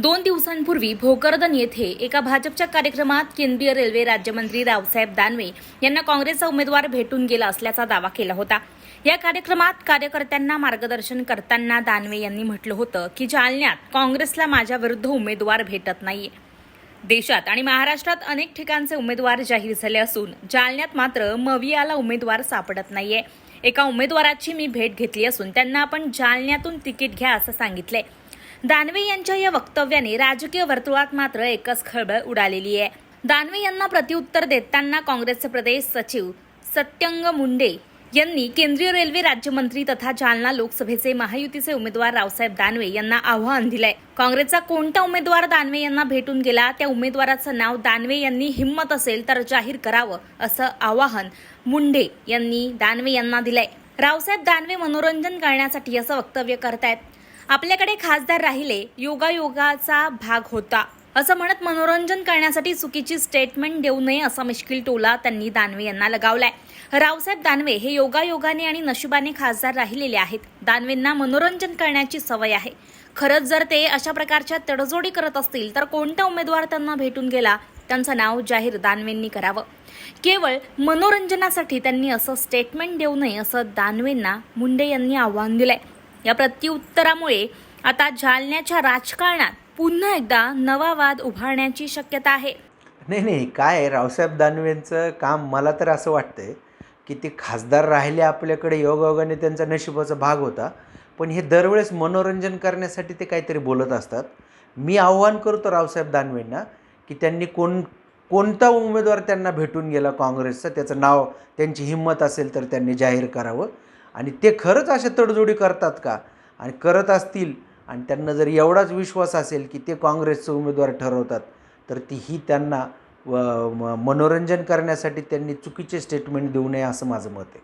2 दिवसांपूर्वी भोकरदन येथे एका भाजपच्या कार्यक्रमात केंद्रीय रेल्वे राज्यमंत्री रावसाहेब दानवे यांना काँग्रेसचा उमेदवार भेटून गेला असल्याचा दावा केला होता। या कार्यक्रमात कार्यकर्त्यांना मार्गदर्शन करताना दानवे यांनी म्हटलं होतं की जालन्यात काँग्रेसला माझ्याविरुद्ध उमेदवार भेटत नाहीये। देशात आणि महाराष्ट्रात अनेक ठिकाणचे उमेदवार जाहीर झाले असून जालन्यात मात्र मवियाला उमेदवार सापडत नाहीये। एका उमेदवाराची मी भेट घेतली असून त्यांना आपण जालन्यातून तिकीट घ्या असं सांगितलंय। दानवे यांच्या या वक्तव्याने राजकीय वर्तुळात मात्र एकच खळबळ उडालेली आहे। दानवे यांना प्रत्युत्तर देताना काँग्रेसचे प्रदेश सचिव सत्यंग मुंडे यांनी केंद्रीय रेल्वे राज्यमंत्री तथा जालना लोकसभेचे महायुतीचे उमेदवार रावसाहेब दानवे यांना आव्हान दिलंय। काँग्रेसचा कोणता उमेदवार दानवे यांना भेटून गेला त्या उमेदवाराचं नाव दानवे यांनी हिम्मत असेल तर जाहीर करावं असं आवाहन मुंडे यांनी दानवे यांना दिलंय। रावसाहेब दानवे मनोरंजन करण्यासाठी असं वक्तव्य करतायत। आपल्याकडे खासदार राहिले योगायोगाचा भाग होता असं म्हणत मनोरंजन करण्यासाठी चुकीची स्टेटमेंट देऊ नये असा मिश्किल टोला त्यांनी दानवे यांना लगावलाय। रावसाहेब दानवे हे योगायोगाने आणि नशिबाने खासदार राहिलेले आहेत। दानवेंना मनोरंजन करण्याची सवय आहे। खरंच जर ते अशा प्रकारच्या तडजोडी करत असतील तर कोणता उमेदवार त्यांना भेटून गेला त्यांचं नाव जाहीर दानवेंनी करावं। केवळ मनोरंजनासाठी त्यांनी असं स्टेटमेंट देऊ नये असं दानवेंना मुंडे यांनी आव्हान दिलंय। या प्रत्युत्तरामुळे आता जालन्याच्या राजकारणात पुन्हा एकदा नवा वाद उभारण्याची शक्यता आहे। नाही काय आहे, रावसाहेब दानवेंचं काम मला तर असं वाटतंय की ते खासदार राहिले आपल्याकडे योगायोगाने त्यांचा नशिबाचा भाग होता, पण हे दरवेळेस मनोरंजन करण्यासाठी ते काहीतरी बोलत असतात। मी आव्हान करतो रावसाहेब दानवेंना की त्यांनी कोणता उमेदवार त्यांना भेटून गेला काँग्रेसचा त्याचं नाव त्यांची हिंमत असेल तर त्यांनी जाहीर करावं। आणि ते खरंच अशा तडजोडी करतात का आणि करत असतील आणि त्यांना जर एवढाच विश्वास असेल की ते काँग्रेसचे उमेदवार ठरवतात तर तीही त्यांना मनोरंजन करण्यासाठी त्यांनी चुकीचे स्टेटमेंट देऊ नये असं माझं मत आहे।